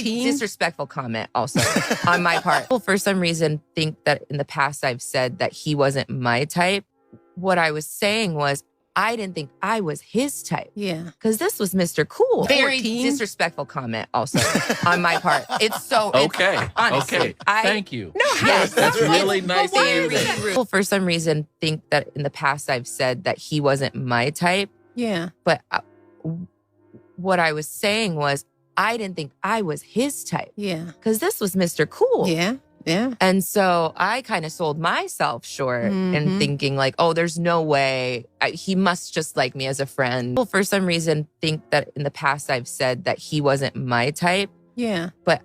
Very disrespectful comment also on my part. People for some reason think that in the past I've said that he wasn't my type. What I was saying was I didn't think I was his type. Yeah. Because this was Mr. Cool. Very disrespectful comment also on my part. It's so, Okay. Honestly, Okay. Thank you. No, yes. That's really nice to hear Very that. rude. People for some reason think that in the past I've said that he wasn't my type. Yeah. But what I was saying was I didn't think I was his type. Yeah. Because this was Mr. Cool. Yeah. Yeah. And so I kind of sold myself short in thinking like, oh, there's no way. He must just like me as a friend. People for some reason think that in the past I've said that he wasn't my type. Yeah. But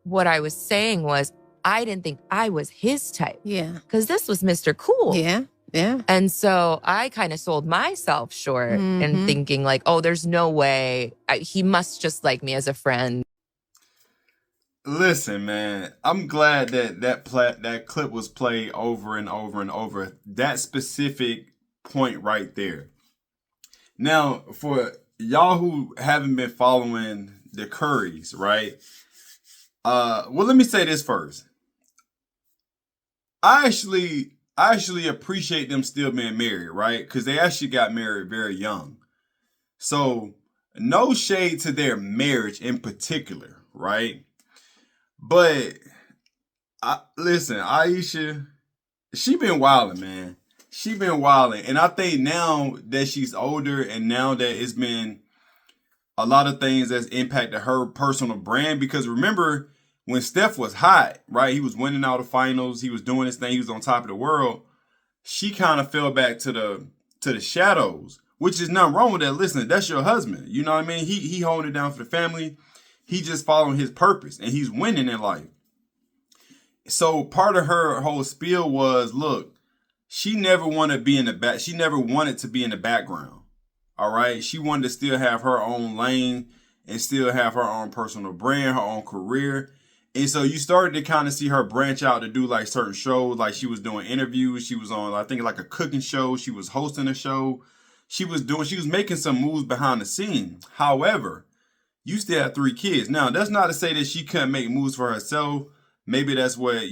what I was saying was I didn't think I was his type. Yeah. Because this was Mr. Cool. Yeah. Yeah. And so I kind of sold myself short in thinking like, oh, there's no way. He must just like me as a friend. Listen, man, I'm glad that clip was played over and over and over. That specific point right there. Now, for y'all who haven't been following the Currys, right? Well, let me say this first. I actually appreciate them still being married, right? Because they actually got married very young. So, no shade to their marriage in particular, right? But listen, Ayesha, she been wilding, man. She been wilding. And I think now that she's older and now that it's been a lot of things that's impacted her personal brand, because remember when Steph was hot, right? He was winning all the finals. He was doing his thing. He was on top of the world. She kind of fell back to the shadows, which is nothing wrong with that. Listen, that's your husband. You know what I mean? He holding it down for the family. He just following his purpose and he's winning in life. So part of her whole spiel was, look, she never wanted to be in the back. She never wanted to be in the background. All right. She wanted to still have her own lane and still have her own personal brand, her own career. And so you started to kind of see her branch out to do like certain shows. Like she was doing interviews. She was on, I think, like a cooking show. She was hosting a show. She was making some moves behind the scenes. However, you still have 3 kids. Now, that's not to say that she couldn't make moves for herself. Maybe that's what,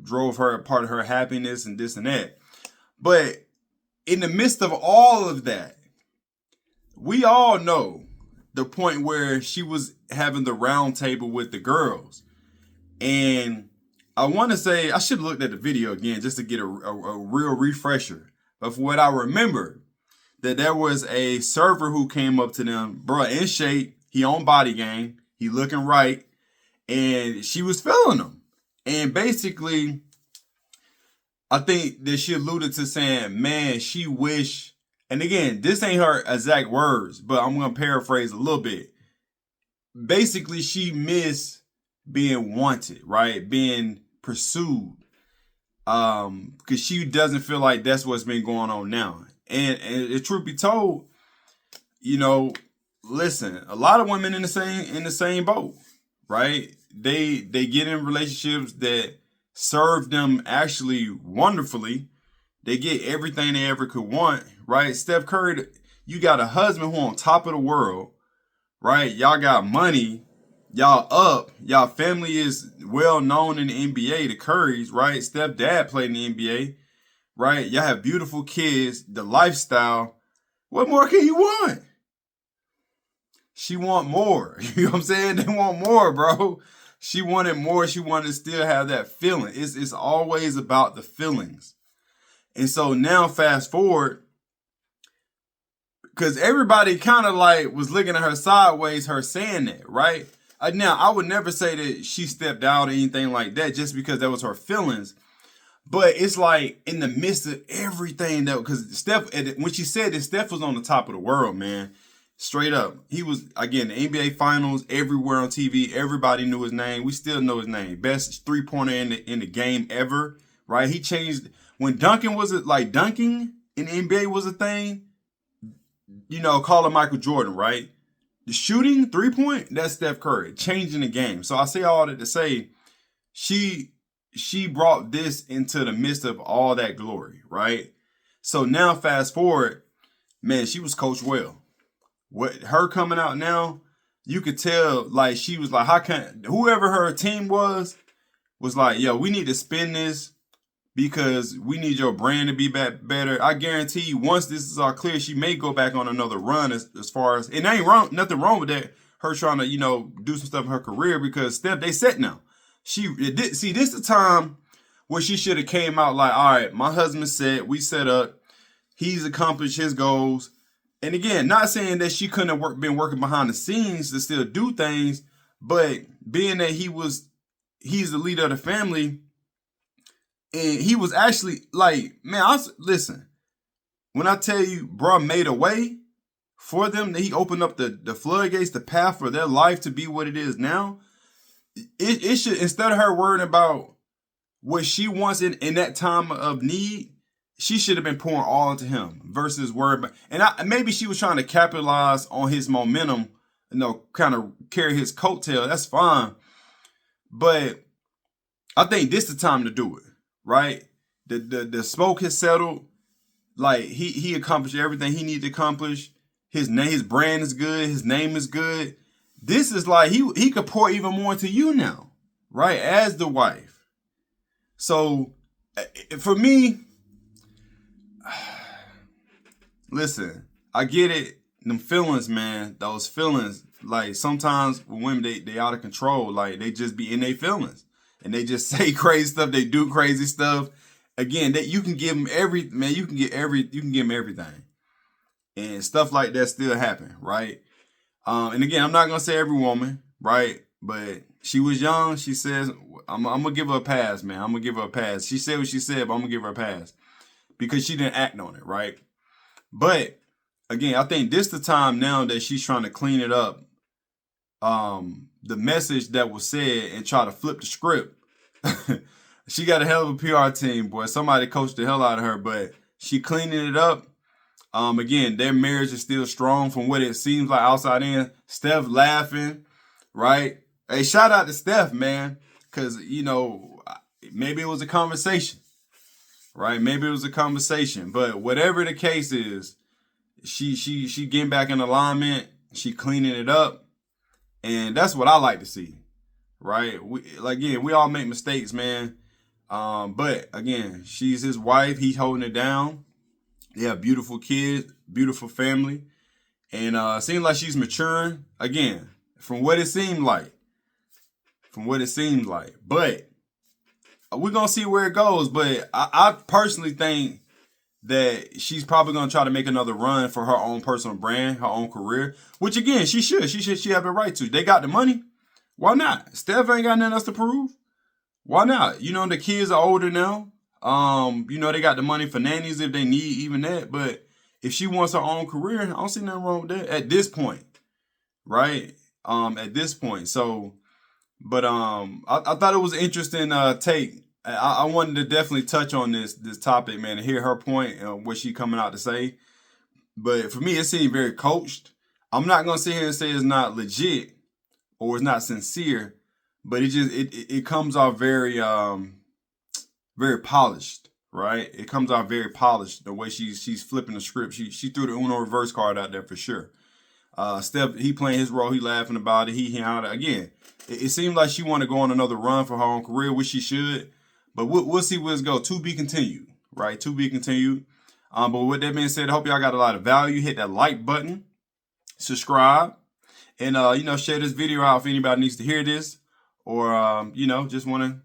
drove her, part of her happiness and this and that. But in the midst of all of that, we all know the point where she was having the round table with the girls. And I want to say, I should have looked at the video again just to get a real refresher. But for what I remember, that there was a server who came up to them, bro, in shape. He on body game. He looking right. And she was feeling him. And basically, I think that she alluded to saying, man, she wish, and again, this ain't her exact words, but I'm going to paraphrase a little bit. Basically, she missed being wanted, right? Being pursued. Because she doesn't feel like that's what's been going on now. And truth be told, listen, a lot of women in the same boat, right? They get in relationships that serve them actually wonderfully. They get everything they ever could want, right? Steph Curry, you got a husband who on top of the world, right? Y'all got money, y'all up, y'all family is well known in the NBA, the Currys, right? Steph dad played in the NBA, right? Y'all have beautiful kids, the lifestyle. What more can you want? She want more. You know what I'm saying? They want more, bro. She wanted more. She wanted to still have that feeling. It's always about the feelings. And so now fast forward, because everybody kind of like was looking at her sideways, her saying that, right? Now, I would never say that she stepped out or anything like that just because that was her feelings. But it's like in the midst of everything that, because Steph, when she said that, Steph was on the top of the world, man. Straight up. He was, again, the NBA Finals, everywhere on TV. Everybody knew his name. We still know his name. Best three-pointer in the game ever, right? He changed, when dunking dunking in the NBA was a thing, call him Michael Jordan, right? The shooting, three-point, that's Steph Curry, changing the game. So I say all that to say, she brought this into the midst of all that glory, right? So now fast forward, man, she was coached well. What her coming out now, you could tell, like, she was like, how can, whoever her team was like, yo, we need to spin this because we need your brand to be better. I guarantee you, once this is all clear, she may go back on another run as far as, and ain't wrong, nothing wrong with that. Her trying to, do some stuff in her career because Steph, they set now. This is the time where she should have came out like, all right, my husband's set, we set up, he's accomplished his goals. And again, not saying that she couldn't have been working behind the scenes to still do things, but being that he's the leader of the family, and he was actually like, man, listen, when I tell you, bro made a way for them, that he opened up the floodgates, the path for their life to be what it is now. It should, instead of her worrying about what she wants in that time of need, she should have been pouring all into him versus worrying about, and maybe she was trying to capitalize on his momentum, kind of carry his coattail. That's fine. But I think this is the time to do it, right? The smoke has settled. Like, he accomplished everything he needed to accomplish. His brand is good. His name is good. This is like, he could pour even more into you now, right? As the wife. So for me, listen, I get it. Them feelings, man, those feelings, like sometimes when women, they out of control. Like, they just be in their feelings and they just say crazy stuff. They do crazy stuff. Again, that you can give them you can give them everything. And stuff like that still happen, right? And again, I'm not going to say every woman, right? But she was young. She says, I'm going to give her a pass, man. I'm going to give her a pass. She said what she said, but I'm going to give her a pass because she didn't act on it, right? But again, I think this the time now that she's trying to clean it up. The message that was said and try to flip the script. She got a hell of a PR team, boy. Somebody coached the hell out of her, but she cleaning it up. Again, their marriage is still strong from what it seems like outside in. Steph laughing, right? Hey, shout out to Steph, man, because, maybe it was a conversation, right? Maybe it was a conversation, but whatever the case is, she getting back in alignment. She cleaning it up, and that's what I like to see, right? We all make mistakes, man. But again, she's his wife. He's holding it down. They have beautiful kids, beautiful family. And seems like she's maturing, again, from what it seemed like. But we're going to see where it goes. But I personally think that she's probably going to try to make another run for her own personal brand, her own career. Which, again, she should. She have the right to. They got the money. Why not? Steph ain't got nothing else to prove. Why not? The kids are older now. They got the money for nannies if they need even that. But if she wants her own career, I don't see nothing wrong with that at this point, right? At this point. So, but I thought it was an interesting take. I wanted to definitely touch on this topic, man, and hear her point and what she coming out to say. But for me, it seemed very coached. I'm not gonna sit here and say it's not legit or it's not sincere, but it comes off very very polished, right? It comes out very polished the way she's flipping the script. She threw the Uno reverse card out there for sure. Steph, he playing his role. He laughing about it. He out again. It seemed like she want to go on another run for her own career, which she should. But we'll see where it goes. To be continued, right? To be continued. But with that being said, I hope y'all got a lot of value. Hit that like button, subscribe, and share this video out if anybody needs to hear this, or just want to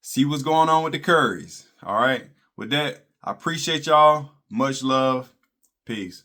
see what's going on with the Currys. All right. With that, I appreciate y'all. Much love. Peace.